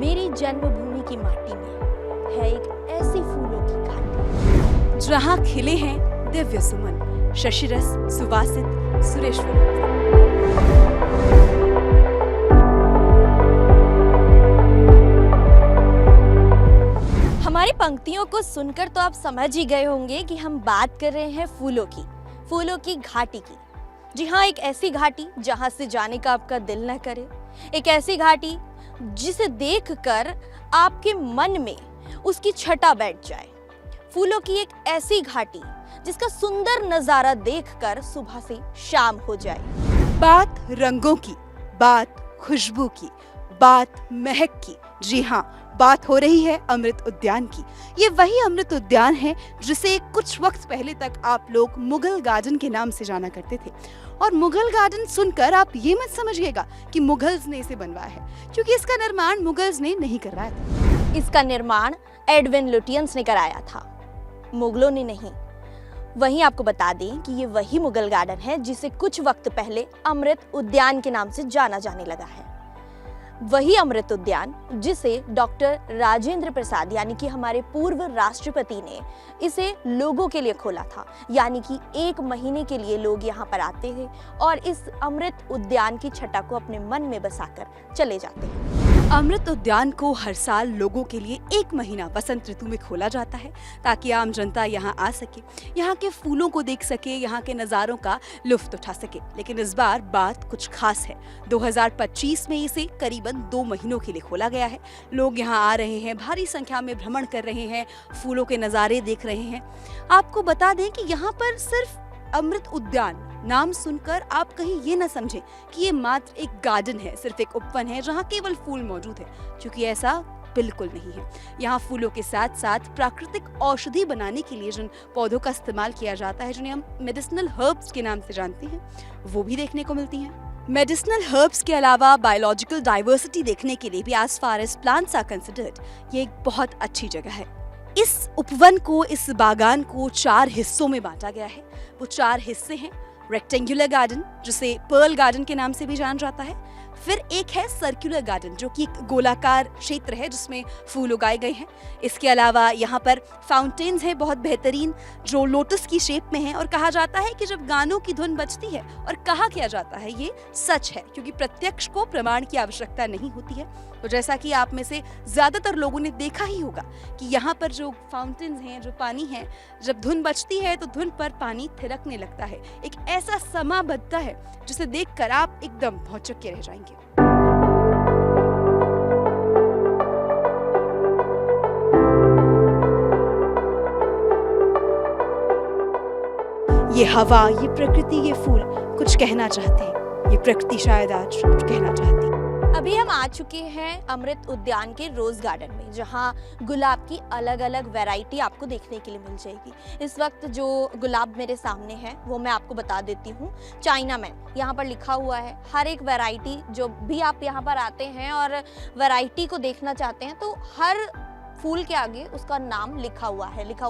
मेरी जन्मभूमि की माटी में है एक ऐसी फूलों की घाटी जहाँ खिले हैं दिव्य सुमन, शशिरस सुवासित सुरेश्वर। हमारी पंक्तियों को सुनकर तो आप समझ ही गए होंगे कि हम बात कर रहे हैं फूलों की घाटी की। जी हाँ, एक ऐसी घाटी जहाँ से जाने का आपका दिल न करे, एक ऐसी घाटी जिसे देखकर आपके मन में उसकी छटा बैठ जाए। फूलों की एक ऐसी घाटी जिसका सुंदर नजारा देखकर सुबह से शाम हो जाए। बात रंगों की, बात खुशबू की, बात महक की। जी हाँ, बात हो रही है अमृत उद्यान की। ये वही अमृत उद्यान है जिसे कुछ वक्त पहले तक आप लोग मुगल गार्डन के नाम से जाना करते थे। और मुगल गार्डन सुनकर आप ये मत समझिएगा कि मुगल्स ने इसे बनवाया है, क्योंकि इसका निर्माण मुगल्स ने नहीं करवाया था। इसका निर्माण एडविन लुटियंस ने कराया था, मुगलों ने नहीं। वहीं आपको बता दें कि ये वही मुगल गार्डन है जिसे कुछ वक्त पहले अमृत उद्यान के नाम से जाना जाने लगा है। वही अमृत उद्यान जिसे डॉक्टर राजेंद्र प्रसाद यानी कि हमारे पूर्व राष्ट्रपति ने इसे लोगों के लिए खोला था। यानी कि 1 महीने के लिए लोग यहाँ पर आते थे और इस अमृत उद्यान की छटा को अपने मन में बसाकर चले जाते हैं। अमृत उद्यान को हर साल लोगों के लिए 1 महीना वसंत ऋतु में खोला जाता है ताकि आम जनता यहाँ आ सके, यहाँ के फूलों को देख सके, यहाँ के नज़ारों का लुत्फ उठा सके। लेकिन इस बार बात कुछ खास है। 2025 में इसे करीबन 2 महीनों के लिए खोला गया है। लोग यहाँ आ रहे हैं, भारी संख्या में भ्रमण कर रहे हैं, फूलों के नज़ारे देख रहे हैं। आपको बता दें कि यहाँ पर सिर्फ अमृत उद्यान नाम सुनकर आप कहीं ये न समझें कि ये मात्र एक गार्डन है, सिर्फ एक उपवन है जहाँ केवल फूल मौजूद है, क्योंकि ऐसा बिल्कुल नहीं है। यहाँ फूलों के साथ साथ प्राकृतिक औषधि बनाने के लिए जिन पौधों का इस्तेमाल किया जाता है, जिन्हें हम मेडिसिनल हर्ब्स के नाम से जानते हैं, वो भी देखने को मिलती हैं। मेडिसिनल हर्ब्स के अलावा बायोलॉजिकल डाइवर्सिटी देखने के लिए भी as far as plants are considered ये एक बहुत अच्छी जगह है। इस उपवन को, इस बागान को 4 हिस्सों में बांटा गया है। वो 4 हिस्से हैं। रेक्टेंगुलर गार्डन, जिसे पर्ल गार्डन के नाम से भी जाना जाता है। फिर एक है सर्कुलर गार्डन, जो कि एक गोलाकार क्षेत्र है जिसमें फूल उगाए गए हैं। इसके अलावा यहाँ पर फाउंटेन्स हैं बहुत बेहतरीन, जो लोटस की शेप में हैं। और कहा जाता है कि जब गानों की धुन बजती है, और कहा किया जाता है ये सच है, क्योंकि प्रत्यक्ष को प्रमाण की आवश्यकता नहीं होती है। तो जैसा कि आप में से ज्यादातर लोगों ने देखा ही होगा कि यहाँ पर जो फाउंटेन्स हैं, जो पानी है, जब धुन बजती है तो धुन पर पानी थिरकने लगता है। एक ऐसा समा बजता है जिसे देखकर आप एकदम भौचक्के रह जाएंगे। ये हवा, ये प्रकृति, ये फूल कुछ कहना चाहते हैं। ये प्रकृति शायद आज कुछ कहना चाहती है। अभी हम आ चुके हैं अमृत उद्यान के रोज गार्डन में, जहां गुलाब की अलग अलग वैरायटी आपको देखने के लिए मिल जाएगी। इस वक्त जो गुलाब मेरे सामने है वो मैं आपको बता देती हूँ, चाइना मैन यहाँ पर लिखा हुआ है। हर एक वैरायटी, जो भी आप यहाँ पर आते हैं और वैरायटी को देखना चाहते हैं, तो हर फूल के आगे उसका नाम लिखा हुआ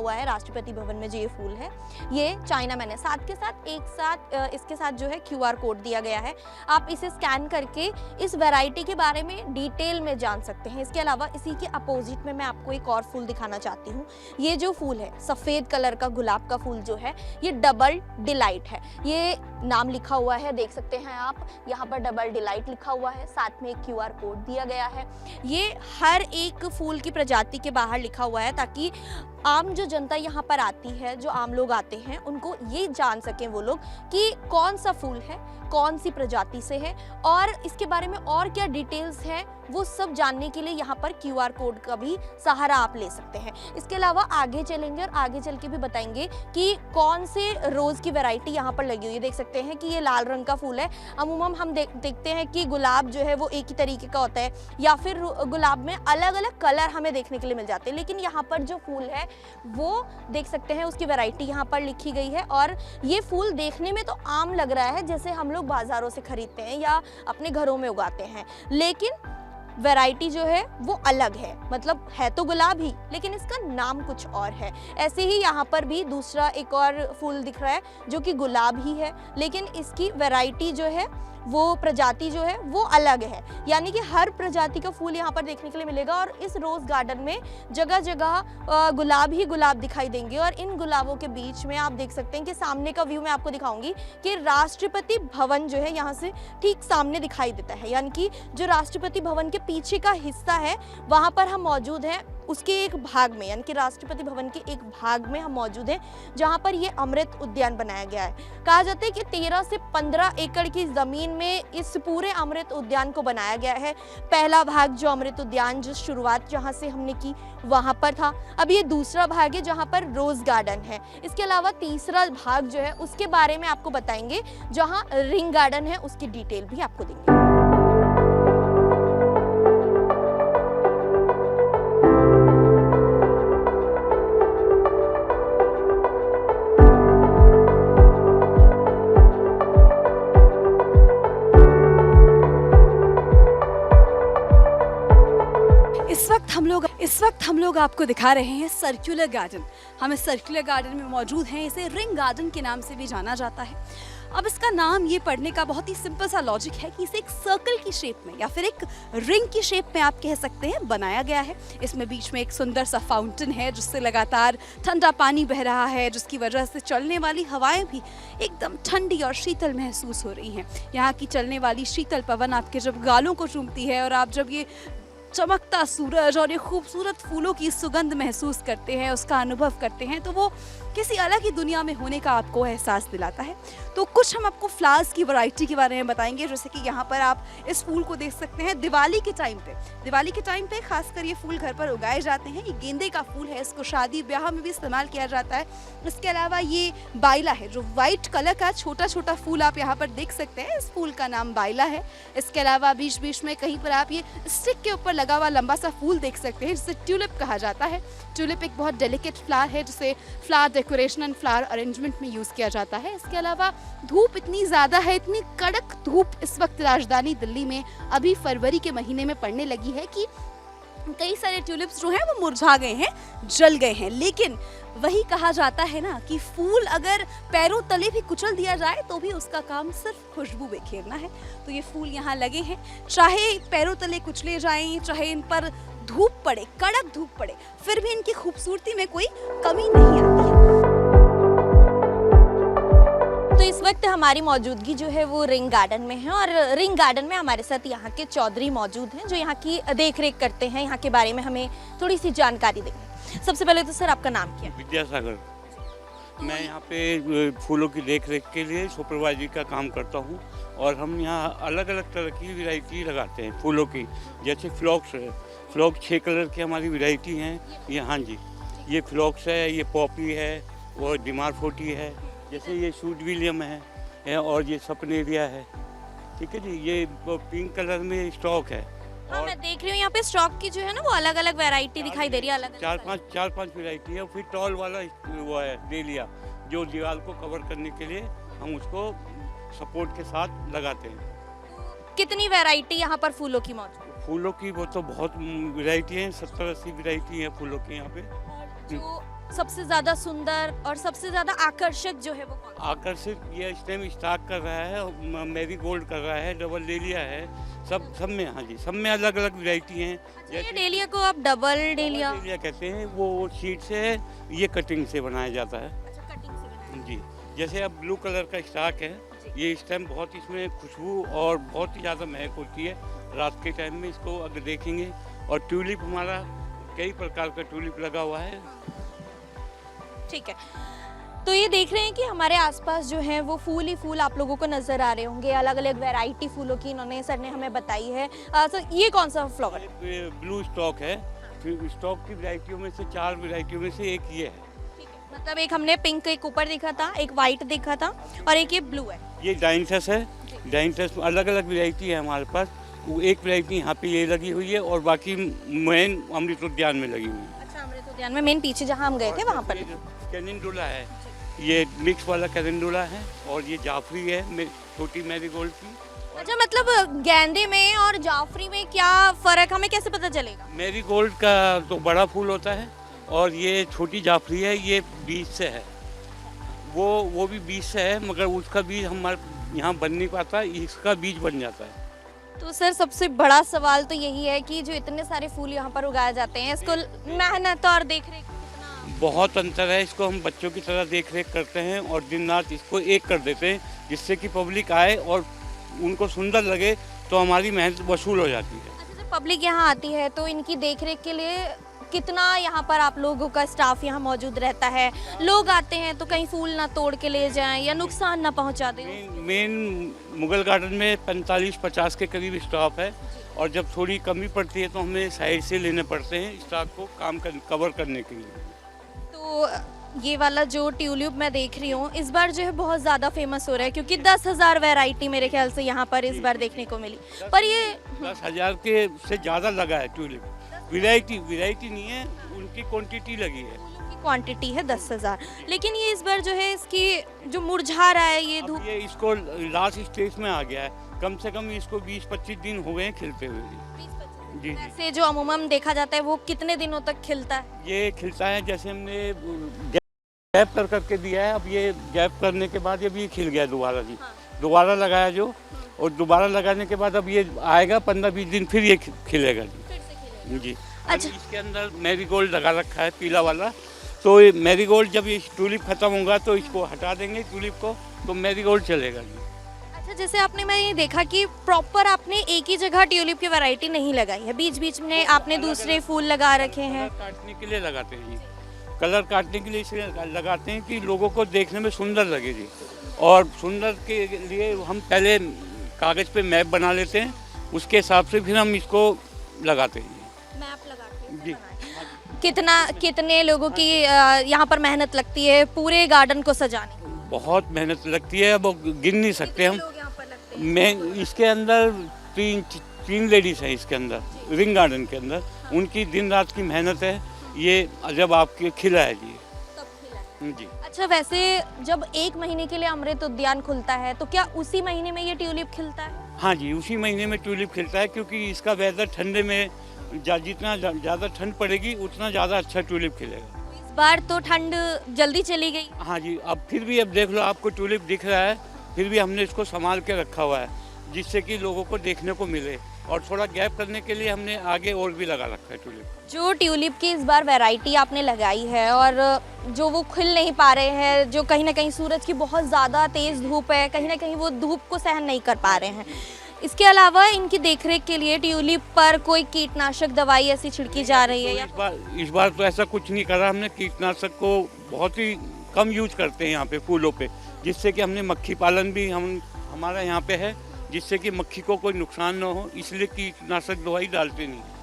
है राष्ट्रपति भवन में जो ये फूल है ये चाइना मैन है। साथ के साथ इसके साथ जो है QR कोड दिया गया है। आप इसे स्कैन करके इस वैरायटी के बारे में डिटेल में जान सकते हैं। इसके अलावा इसी के अपोजिट में मैं आपको एक और फूल दिखाना चाहती हूँ। ये जो फूल है, सफ़ेद कलर का गुलाब का फूल जो है, ये डबल डिलाइट है। ये नाम लिखा हुआ है, देख सकते हैं आप, यहाँ पर डबल डिलाइट लिखा हुआ है, साथ में एक QR कोड दिया गया है। ये हर एक फूल की प्रजाति के बाहर लिखा हुआ है ताकि आम जो जनता यहाँ पर आती है, जो आम लोग आते हैं, उनको ये जान सकें वो लोग कि कौन सा फूल है, कौन सी प्रजाति से है, और इसके बारे में और क्या डिटेल्स है, वो सब जानने के लिए यहाँ पर QR कोड का भी सहारा आप ले सकते हैं। इसके अलावा आगे चलेंगे और आगे चल के भी बताएंगे कि कौन से रोज़ की वैरायटी यहाँ पर लगी हुई है। देख सकते हैं कि ये लाल रंग का फूल है। अमूमन हम देखते हैं कि गुलाब जो है वो एक ही तरीके का होता है, या फिर गुलाब में अलग अलग कलर हमें देखने के लिए मिल जाते हैं। लेकिन यहाँ पर जो फूल है वो देख सकते हैं, उसकी वैरायटी यहाँ पर लिखी गई है। और ये फूल देखने में तो आम लग रहा है, जैसे हम लोग बाज़ारों से खरीदते हैं या अपने घरों में उगाते हैं, लेकिन वैरायटी जो है वो अलग है। मतलब है तो गुलाब ही, लेकिन इसका नाम कुछ और है। ऐसे ही यहाँ पर भी दूसरा एक और फूल दिख रहा है जो कि गुलाब ही है, लेकिन इसकी वैरायटी जो है वो प्रजाति जो है वो अलग है, यानी कि हर प्रजाति का फूल यहाँ पर देखने के लिए मिलेगा। और इस रोज़ गार्डन में जगह जगह गुलाब ही गुलाब दिखाई देंगे। और इन गुलाबों के बीच में आप देख सकते हैं कि सामने का व्यू मैं आपको दिखाऊंगी कि राष्ट्रपति भवन जो है यहाँ से ठीक सामने दिखाई देता है, यानी कि जो राष्ट्रपति भवन के पीछे का हिस्सा है वहाँ पर हम मौजूद हैं, उसके एक भाग में, यानी कि राष्ट्रपति भवन के एक भाग में हम मौजूद हैं जहाँ पर ये अमृत उद्यान बनाया गया है। कहा जाता है कि 13 से 15 एकड़ की ज़मीन में इस पूरे अमृत उद्यान को बनाया गया है। पहला भाग जो अमृत उद्यान जो शुरुआत जहाँ से हमने की वहाँ पर था, अब ये दूसरा भाग है जहाँ पर रोज़ गार्डन है। इसके अलावा तीसरा भाग जो है उसके बारे में आपको बताएंगे, जहाँ रिंग गार्डन है उसकी डिटेल भी आपको देंगे। इस वक्त हम लोग आपको दिखा रहे हैं सर्कुलर गार्डन। हम इस सर्कुलर गार्डन में मौजूद हैं। इसे रिंग गार्डन के नाम से भी जाना जाता है। अब इसका नाम ये पढ़ने का बहुत ही सिंपल सा लॉजिक है कि इसे एक सर्कल की शेप में या फिर एक रिंग की शेप में आप कह सकते हैं बनाया गया है। इसमें बीच में एक सुंदर सा फाउंटेन है जिससे लगातार ठंडा पानी बह रहा है, जिसकी वजह से चलने वाली हवाएं भी एकदम ठंडी और शीतल महसूस हो रही हैं। यहाँ की चलने वाली शीतल पवन आपके जब गालों को चूमती है और आप जब ये चमकता सूरज और ये खूबसूरत फूलों की सुगंध महसूस करते हैं, उसका अनुभव करते हैं, तो वो किसी अलग ही दुनिया में होने का आपको एहसास दिलाता है। तो कुछ हम आपको फ्लावर्स की वैरायटी के बारे में बताएंगे, जैसे कि यहाँ पर आप इस फूल को देख सकते हैं। दिवाली के टाइम पे खासकर ये फूल घर पर उगाए जाते हैं। ये गेंदे का फूल है, इसको शादी ब्याह में भी इस्तेमाल किया जाता है। इसके अलावा ये बाइला है, जो व्हाइट कलर का छोटा छोटा फूल आप यहाँ पर देख सकते हैं। इस फूल का नाम बाइला है। इसके अलावा बीच बीच में कहीं पर आप ये स्टिक के ऊपर लगा हुआ लंबा सा फूल देख सकते हैं, जिसे ट्यूलिप कहा जाता है। ट्यूलिप एक बहुत डेलिकेट फ्लावर है जिसे flower decoration and flower arrangement में यूज़ किया जाता है। इसके अलावा धूप इतनी ज़्यादा है, इतनी कड़क धूप इस वक्त राजधानी दिल्ली में अभी फरवरी के महीने में पड़ने लगी है कि कई सारे ट्यूलिप्स जो हैं वो मुरझा गए हैं, जल गए हैं। लेकिन वही कहा जाता है ना कि फूल अगर पैरों तले भी कुचल दिया जाए तो भी उसका काम सिर्फ खुशबू बिखेरना है। तो ये फूल यहाँ लगे हैं, चाहे पैरों तले कुचले जाएं, चाहे इन पर धूप पड़े, कड़क धूप पड़े, फिर भी इनकी खूबसूरती में कोई कमी नहीं आती है। तो इस वक्त हमारी मौजूदगी जो है वो रिंग गार्डन में है और रिंग गार्डन में हमारे साथ यहाँ के चौधरी मौजूद हैं जो यहाँ की देख रेख करते हैं, यहाँ के बारे में हमें थोड़ी सी जानकारी देंगे। सबसे पहले तो सर आपका नाम क्या है? विद्यासागर। मैं यहाँ पे फूलों की देख रेख के लिए सुपरवाइजर का काम करता हूँ और हम यहाँ अलग अलग तरह की वैरायटी लगाते हैं फूलों की। जैसे फ्लॉक्स है, फ्लॉक्स 6 कलर की हमारी वैरायटी हैं ये। हाँ जी, ये फ्लॉक्स है, ये पॉपी है, वो डिमार फोर्टी है, जैसे ये सूट विलियम है और ये सपनेरिया है। ठीक है जी, ये पिंक कलर में स्टॉक है। हाँ, मैं देख रही हूँ यहाँ पे स्टॉक की जो है ना वो अलग अलग वैरायटी दिखाई दे रही है। अलग चार पांच वैरायटी है। फिर टॉल वाला वो है डेलिया, जो दीवार को कवर करने के लिए हम उसको सपोर्ट के साथ लगाते हैं। कितनी वैरायटी यहाँ पर फूलों की मौजूद है? फूलों की वो तो बहुत वैरायटी है, 70-80 वैरायटी है फूलों की यहाँ पे। जो सबसे ज्यादा सुंदर और सबसे ज्यादा आकर्षक जो है वो कौन? आकर्षक ये स्टेम स्टार्क कर रहा है, मैरी गोल्ड कर रहा है, डबल डेलिया है, सब में। हाँ जी, सब में अलग अलग वैरायटी हैं। ये डेलिया को आप डबल डेलिया कहते हैं, वो शीट से है, ये कटिंग से बनाया जाता है। कटिंग से बनाया जी, जैसे अब ब्लू कलर का स्टाक है, ये इस टाइम बहुत इसमें खुशबू और बहुत ही ज़्यादा महक होती है रात के टाइम में, इसको अगर देखेंगे। और ट्यूलिप हमारा कई प्रकार का ट्यूलिप लगा हुआ है। ठीक है, तो ये देख रहे हैं कि हमारे आसपास जो है वो फूल ही फूल आप लोगों को नजर आ रहे होंगे। अलग अलग वैरायटी फूलों की इन्होंने सर ने हमें बताई है। सर ये कौन सा फ्लावर है? ब्लू स्टॉक है। फिर स्टॉक की वैरायटियों में से 4 वैरायटियों में से एक ये है। मतलब एक हमने पिंक एक ऊपर देखा था, एक वाइट देखा था और एक ये ब्लू है। ये डाइंथस है। डाइंथस अलग अलग वैरायटी है हमारे पास। वो एक वैरायटी यहाँ पे ये लगी हुई है और बाकी मेन अमृत उद्यान में लगी हुई है। अच्छा, अमृत उद्यान में मेन पीछे जहाँ हम गए थे वहाँ पर कैनिंडुला है, ये मिक्स वाला कैनिंडुला है और ये जाफरी है, छोटी मैरीगोल्ड की। अच्छा, मतलब गेंदे में और जाफरी में क्या फर्क हमें कैसे पता चलेगा? मैरीगोल्ड का तो बड़ा फूल होता है और ये छोटी जाफरी है, ये बीज से है। वो भी बीज से है, मगर उसका बीज हमारे यहाँ बन नहीं पाता, इसका बीज बन जाता है। तो सर सबसे बड़ा सवाल तो यही है कि जो इतने सारे फूल यहाँ पर उगाए जाते हैं, इसको मेहनत और देख रेख कितना? बहुत अंतर है, इसको हम बच्चों की तरह देख रेख करते हैं और दिन रात इसको एक कर देते हैं, जिससे कि पब्लिक आए और उनको सुंदर लगे, तो हमारी मेहनत वसूल हो जाती है। अच्छा, जब पब्लिक यहाँ आती है तो इनकी देख रेख के लिए कितना यहाँ पर आप लोगों का स्टाफ यहाँ मौजूद रहता है? लोग आते हैं तो कहीं फूल ना तोड़ के ले जाएं या नुकसान ना पहुँचा दें? मेन मुगल गार्डन में 45-50 के करीब स्टाफ है, और जब थोड़ी कमी पड़ती है तो हमें साइड से लेने पड़ते हैं स्टाफ को कवर करने के लिए। तो ये वाला जो ट्यूलिप मैं देख रही हूँ इस बार जो है बहुत ज़्यादा फेमस हो रहा है, क्योंकि 10,000 वैरायटी मेरे ख्याल से यहाँ पर इस बार देखने को मिली। पर ये 10,000 के से ज़्यादा लगा है ट्यूलिप। वैरायटी नहीं है, उनकी क्वांटिटी लगी है। की क्वांटिटी है 10,000, लेकिन ये इस बार जो है इसकी जो मुरझा रहा है ये धूप, ये इसको लास्ट स्टेज में आ गया है, कम से कम इसको 20-25 दिन हो गए हैं खिलते हुए। जी जी। वैसे जो अमूमन देखा जाता है वो कितने दिनों तक खिलता है? ये खिलता है, जैसे हमने गैप करके दिया है, अब ये गैप करने के बाद ये खिल गया दोबारा जी। दोबारा लगाया जो, और दोबारा लगाने के बाद अब ये आएगा 15-20 दिन, फिर ये खिलेगा जी। जी। अच्छा। इसके अंदर मैरीगोल्ड लगा रखा है पीला वाला, तो ये मैरीगोल्ड जब ये ट्यूलिप खत्म होगा तो इसको हटा देंगे ट्यूलिप को, तो मैरीगोल्ड चलेगा जी। अच्छा, जैसे आपने मैं ये देखा कि प्रॉपर आपने एक ही जगह ट्यूलिप की वैरायटी नहीं लगाई है, बीच बीच में आपने दूसरे फूल लगा रखे हैं। कलर काटने के लिए लगाते हैं जी, कलर काटने के लिए इसलिए लगाते हैं कि लोगों को देखने में सुंदर लगे जी। और सुंदर के लिए हम पहले कागज़ पे मैप बना लेते हैं, उसके हिसाब से फिर हम इसको लगाते हैं मैप लगा के जी। कितने लोगों की यहाँ पर मेहनत लगती है पूरे गार्डन को सजाने? बहुत मेहनत लगती है, अब गिन नहीं सकते हम। लोग यहाँ पर लगते हैं? मैं इसके अंदर तीन लेडीज़ हैं इसके अंदर, रिंग गार्डन के अंदर, उनकी दिन रात की मेहनत है ये जब आपके खिला है जी। तब खिला है। जी। अच्छा, वैसे जब 1 महीने के लिए अमृत उद्यान खुलता है तो क्या उसी महीने में ये ट्यूलिप खिलता है? हाँ जी, उसी महीने में ट्यूलिप खिलता है, क्योंकि इसका वेदर ठंडे में जितना ज़्यादा ठंड पड़ेगी उतना ज़्यादा अच्छा ट्यूलिप खिलेगा। इस बार तो ठंड जल्दी चली गई। हाँ जी, अब फिर भी अब देख लो, आपको ट्यूलिप दिख रहा है, फिर भी हमने इसको संभाल के रखा हुआ है, जिससे कि लोगों को देखने को मिले, और थोड़ा गैप करने के लिए हमने आगे और भी लगा रखा है ट्यूलिप। जो ट्यूलिप की इस बार वैरायटी आपने लगाई है और जो वो खिल नहीं पा रहे हैं, जो कहीं ना कहीं सूरज की बहुत ज़्यादा तेज़ धूप है, कहीं ना कहीं वो धूप को सहन नहीं कर पा रहे हैं, इसके अलावा इनकी देखरेख के लिए ट्यूलिप पर कोई कीटनाशक दवाई ऐसी छिड़की जा रही है? या इस बार तो ऐसा कुछ नहीं करा हमने, कीटनाशक को बहुत ही कम यूज करते हैं यहाँ पे फूलों पे, जिससे कि हमने मक्खी पालन भी हमारा यहाँ पे है, जिससे कि मक्खी को कोई नुकसान ना हो, इसलिए कीटनाशक दवाई डालते नहीं।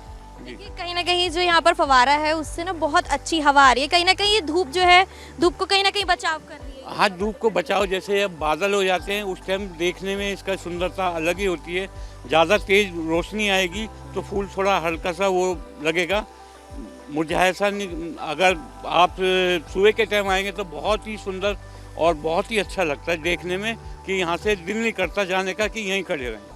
देखिए, कहीं ना कहीं जो यहाँ पर फवारा है उससे ना बहुत अच्छी हवा आ रही है, कहीं ना कहीं ये धूप जो है, धूप को कहीं ना कहीं बचाव कर रही है। हाँ, धूप को बचाओ, जैसे अब बादल हो जाते हैं उस टाइम देखने में इसका सुंदरता अलग ही होती है, ज़्यादा तेज रोशनी आएगी तो फूल थोड़ा हल्का सा वो लगेगा, मुरझाया सा नहीं। अगर आप सुबह के टाइम आएंगे तो बहुत ही सुंदर और बहुत ही अच्छा लगता है देखने में, कि यहाँ से दिल नहीं करता जाने का, कि यहीं खड़े रहें।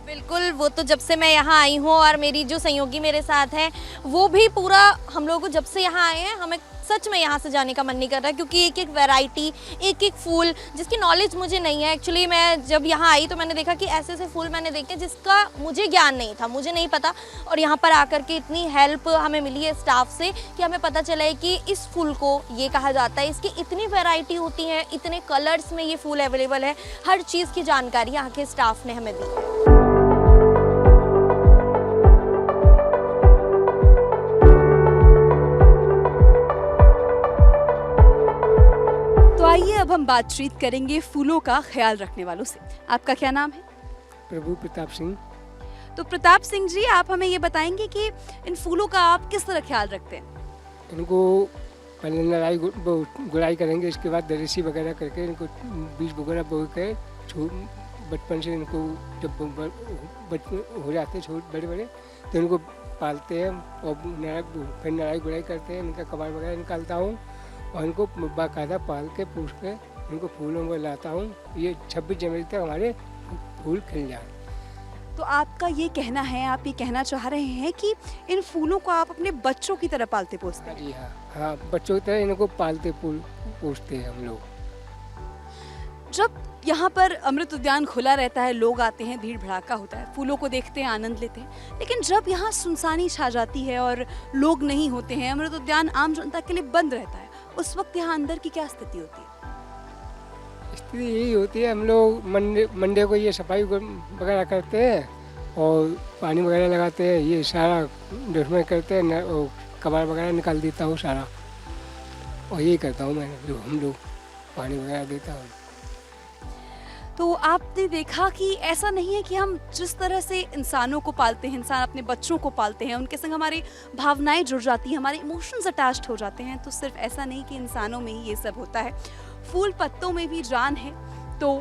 बिल्कुल, वो तो जब से मैं यहाँ आई हूँ और मेरी जो सहयोगी मेरे साथ हैं वो भी पूरा, हम लोग को जब से यहाँ आए हैं हमें सच में यहाँ से जाने का मन नहीं कर रहा, क्योंकि एक एक वैरायटी, एक एक फूल जिसकी नॉलेज मुझे नहीं है। एक्चुअली मैं जब यहाँ आई तो मैंने देखा कि ऐसे ऐसे फूल मैंने देखे जिसका मुझे ज्ञान नहीं था, मुझे नहीं पता, और यहाँ पर आकर के इतनी हेल्प हमें मिली है स्टाफ से कि हमें पता चला है कि इस फूल को ये कहा जाता है, इसकी इतनी वैरायटी होती है, इतने कलर्स में ये फूल अवेलेबल है, हर चीज़ की जानकारी यहाँ के स्टाफ ने हमें दी है। आइए अब हम बातचीत करेंगे फूलों का ख्याल रखने वालों से। आपका क्या नाम है? प्रभु प्रताप सिंह। तो प्रताप सिंह जी, आप हमें ये बताएंगे कि इन फूलों का आप किस तरह ख्याल रखते हैं? इनको पहले गुड़ाई करेंगे, इसके बाद दरेसी वगैरह करके इनको बीज वगैरह बो के बचपन से इनको जब बचपन हो जाते हैं छोटे बड़े बड़े तो इनको पालते हैं और फिर नराई गुड़ाई करते हैं, इनका कबाड़ वगैरह निकालता हूँ और इनको बाकायदा पाल के पूछ के इनको फूलों में लाता हूँ। ये 26 जनवरी तक हमारे फूल खिल जाए। तो आपका ये कहना है, आप ये कहना चाह रहे हैं कि इन फूलों को आप अपने बच्चों की तरह पालते पोसते हैं? जी हाँ, हाँ, बच्चों की तरह इनको पालते पोसते हैं हम लोग। जब यहाँ पर अमृत उद्यान खुला रहता है, लोग आते हैं, भीड़ भड़ाका होता है, फूलों को देखते हैं, आनंद लेते हैं। लेकिन जब यहाँ सुनसानी छा जाती है और लोग नहीं होते हैं, अमृत उद्यान आम जनता के लिए बंद रहता है, उस वक्त यहाँ अंदर की क्या स्थिति होती है? स्थिति यही होती है, हम लोग मंडे को ये सफाई वगैरह करते हैं और पानी वगैरह लगाते हैं, ये सारा डस्टबिन करते हैं और कबाड़ वगैरह निकाल देता हूँ सारा, और यही करता हूँ मैं, जो हम लोग पानी वगैरह देता हूँ। तो आपने देखा कि ऐसा नहीं है कि हम जिस तरह से इंसानों को पालते हैं, इंसान अपने बच्चों को पालते हैं, उनके संग हमारी भावनाएं जुड़ जाती हैं, हमारे इमोशंस अटैच्ड हो जाते हैं, तो सिर्फ ऐसा नहीं कि इंसानों में ही ये सब होता है, फूल पत्तों में भी जान है। तो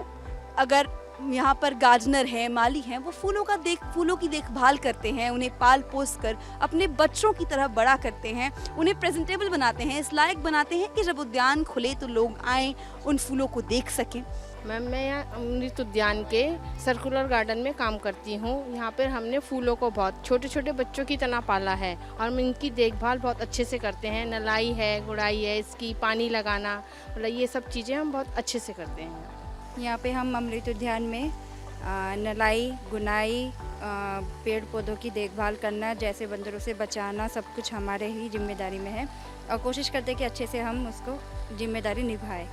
अगर यहाँ पर गार्डनर हैं, माली हैं, वो फूलों की देखभाल करते हैं, उन्हें पाल पोस कर अपने बच्चों की तरह बड़ा करते हैं, उन्हें प्रेजेंटेबल बनाते हैं, इस लायक बनाते हैं कि जब उद्यान खुले तो लोग आएँ, उन फूलों को देख सकें। मैम, मैं यहाँ अमृत उद्यान के सर्कुलर गार्डन में काम करती हूँ। यहाँ पर हमने फूलों को बहुत छोटे छोटे बच्चों की तरह पाला है और हम इनकी देखभाल बहुत अच्छे से करते हैं। नलाई है, गुड़ाई है, इसकी पानी लगाना, मतलब ये सब चीज़ें हम बहुत अच्छे से करते हैं। यहाँ पे हम अमृत उद्यान में नलाई, गुनाई, पेड़ पौधों की देखभाल करना, जैसे बंदरों से बचाना, सब कुछ हमारे ही जिम्मेदारी में है और कोशिश करते हैं कि अच्छे से हम उसको जिम्मेदारी निभाएं।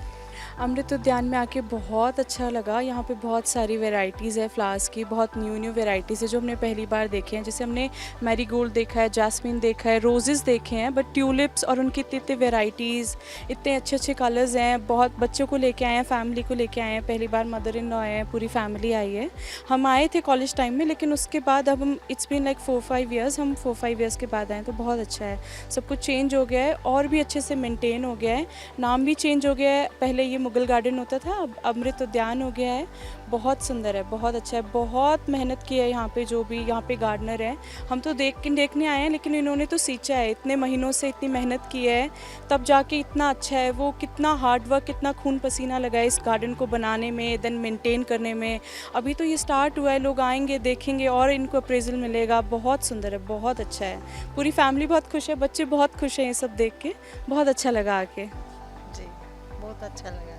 अमृत उद्यान में आके बहुत अच्छा लगा। यहाँ पे बहुत सारी वैरायटीज़ है फ्लावर्स की, बहुत न्यू वैरायटीज़ है जो हमने पहली बार देखे हैं। जैसे हमने मैरीगोल्ड देखा है, जैस्मिन देखा है, रोजेज़ देखे हैं, बट ट्यूलिप्स और उनकी इतने वैरायटीज़, इतने अच्छे अच्छे कलर्स हैं। बहुत बच्चों को लेके आए हैं, फैमिली को लेके आए हैं, पहली बार मदर इन लॉ आए हैं, पूरी फैमिली आई है। हम आए थे कॉलेज टाइम में, लेकिन उसके बाद अब हम इट्स बीन लाइक 4-5 ईयर्स, हम 4-5 ईयर्स के बाद आए, तो बहुत अच्छा है। सब कुछ चेंज हो गया है और भी अच्छे से मेनटेन हो गया है, नाम भी चेंज हो गया है। पहले ये मुगल गार्डन होता था, अब अमृत उद्यान हो गया है। बहुत सुंदर है, बहुत अच्छा है, बहुत मेहनत की है यहाँ पे जो भी यहाँ पे गार्डनर है। हम तो देखने आए हैं, लेकिन इन्होंने तो सींचा है, इतने महीनों से इतनी मेहनत की है, तब जाके इतना अच्छा है। वो कितना हार्ड वर्क, कितना खून पसीना लगा है इस गार्डन को बनाने में, देन मेंटेन करने में। अभी तो ये स्टार्ट हुआ है, लोग आएंगे, देखेंगे और इनको अप्रेजल मिलेगा। बहुत सुंदर है, बहुत अच्छा है, पूरी फैमिली बहुत खुश है, बच्चे बहुत खुश हैं ये सब देख के। बहुत अच्छा लगा आके जी, बहुत अच्छा लगा।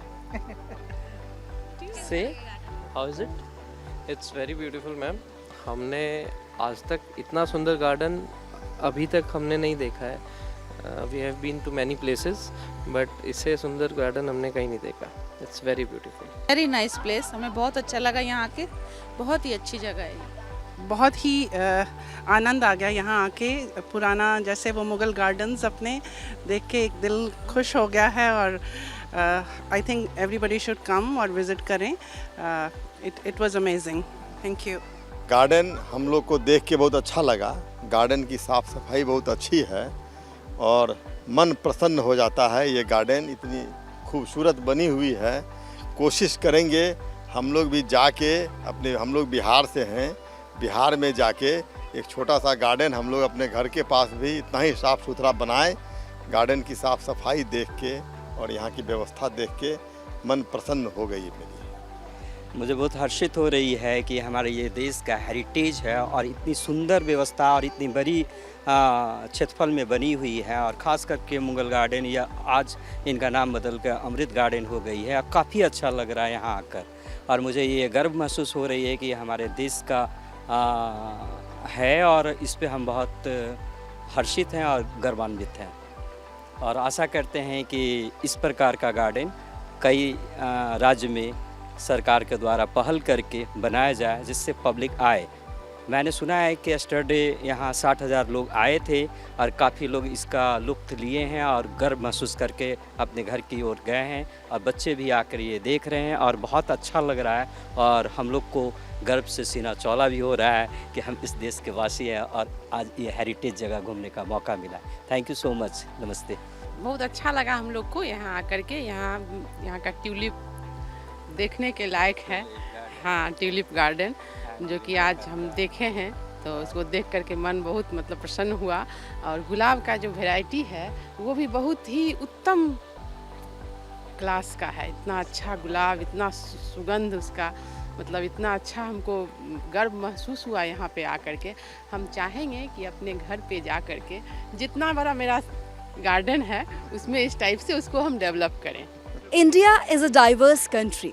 Say, how is it? It's very beautiful, ma'am. हमने आज तक इतना सुंदर गार्डन अभी तक हमने नहीं देखा है। We have been to many places, but इससे सुंदर गार्डन हमने कहीं नहीं देखा। It's very beautiful. Very nice place, हमें बहुत अच्छा लगा यहाँ के, बहुत ही अच्छी जगह है। बहुत ही आनंद आ गया यहाँ आके। पुराना जैसे वो मुग़ल गार्डन्स अपने देख के एक दिल खुश हो गया है और I think everybody should come और विज़िट करें। It was amazing. Thank you. Garden हम लोग को देख के बहुत अच्छा लगा। गार्डन की साफ़ सफाई बहुत अच्छी है और मन प्रसन्न हो जाता है। ये गार्डन इतनी खूबसूरत बनी हुई है। कोशिश करेंगे हम लोग भी जाके हम लोग बिहार से हैं, बिहार में जाके एक छोटा सा गार्डन हम लोग अपने घर के पास भी इतना ही साफ़ सुथरा बनाएं। गार्डन की साफ़ सफाई देख के और यहाँ की व्यवस्था देख के मन प्रसन्न हो गई मेरी। मुझे बहुत हर्षित हो रही है कि हमारे ये देश का हेरिटेज है और इतनी सुंदर व्यवस्था और इतनी बड़ी क्षेत्रफल में बनी हुई है, और ख़ास करके मुगल गार्डन या आज इनका नाम बदल कर अमृत गार्डन हो गई है। काफ़ी अच्छा लग रहा है यहाँ आकर, और मुझे ये गर्व महसूस हो रही है कि हमारे देश का है और इस पे हम बहुत हर्षित हैं और गर्वान्वित हैं, और आशा करते हैं कि इस प्रकार का गार्डन कई राज्य में सरकार के द्वारा पहल करके बनाया जाए जिससे पब्लिक आए। मैंने सुना है कि यस्टरडे यहाँ 60,000 लोग आए थे और काफ़ी लोग इसका लुत्फ़ लिए हैं और गर्व महसूस करके अपने घर की ओर गए हैं, और बच्चे भी आकर ये देख रहे हैं और बहुत अच्छा लग रहा है, और हम लोग को गर्व से सीना चौड़ा भी हो रहा है कि हम इस देश के वासी हैं और आज ये हेरिटेज जगह घूमने का मौका मिला। Thank you so much. नमस्ते। बहुत अच्छा लगा हम लोग को यहाँ आकर के। यहाँ का ट्यूलिप देखने के लायक है। हाँ, ट्यूलिप गार्डन जो कि आज हम देखे हैं, तो उसको देख करके मन बहुत मतलब प्रसन्न हुआ। और गुलाब का जो वैरायटी है वो भी बहुत ही उत्तम क्लास का है। इतना अच्छा गुलाब, इतना सुगंध उसका, मतलब इतना अच्छा हमको गर्व महसूस हुआ यहाँ पे आकर के। हम चाहेंगे कि अपने घर पे जा कर के जितना बड़ा मेरा गार्डन है उसमें इस टाइप से उसको हम डेवलप करें। India is a diverse country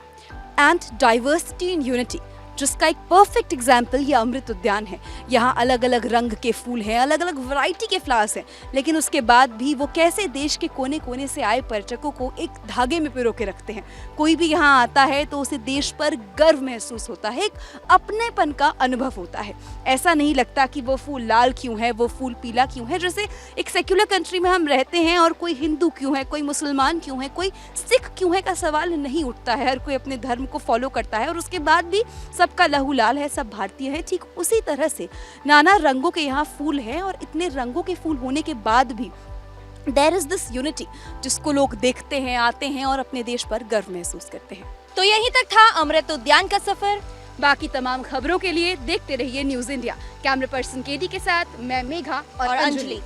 and diversity in unity, जिसका एक परफेक्ट एग्जाम्पल ये अमृत उद्यान है। यहाँ अलग अलग रंग के फूल हैं, अलग अलग वैरायटी के फ्लावर्स हैं, लेकिन उसके बाद भी वो कैसे देश के कोने कोने से आए पर्यटकों को एक धागे में पिरो के रखते हैं। कोई भी यहाँ आता है तो उसे देश पर गर्व महसूस होता है, एक अपनेपन का अनुभव होता है। ऐसा नहीं लगता कि वो फूल लाल क्यों है, वो फूल पीला क्यों है। जैसे एक सेक्युलर कंट्री में हम रहते हैं और कोई हिंदू क्यों है, कोई मुसलमान क्यों है, कोई सिख क्यों है का सवाल नहीं उठता है। हर कोई अपने धर्म को फॉलो करता है और उसके बाद भी सबका लहू लाल है, सब भारतीय है। ठीक उसी तरह से नाना रंगों के यहाँ फूल हैं और इतने रंगों के फूल होने के बाद भी देयर इज दिस यूनिटी, जिसको लोग देखते हैं, आते हैं और अपने देश पर गर्व महसूस करते हैं। तो यहीं तक था अमृत उद्यान का सफर। बाकी तमाम खबरों के लिए देखते रहिए news India. Camera person KD के साथ मैं मेघा और अंजलि।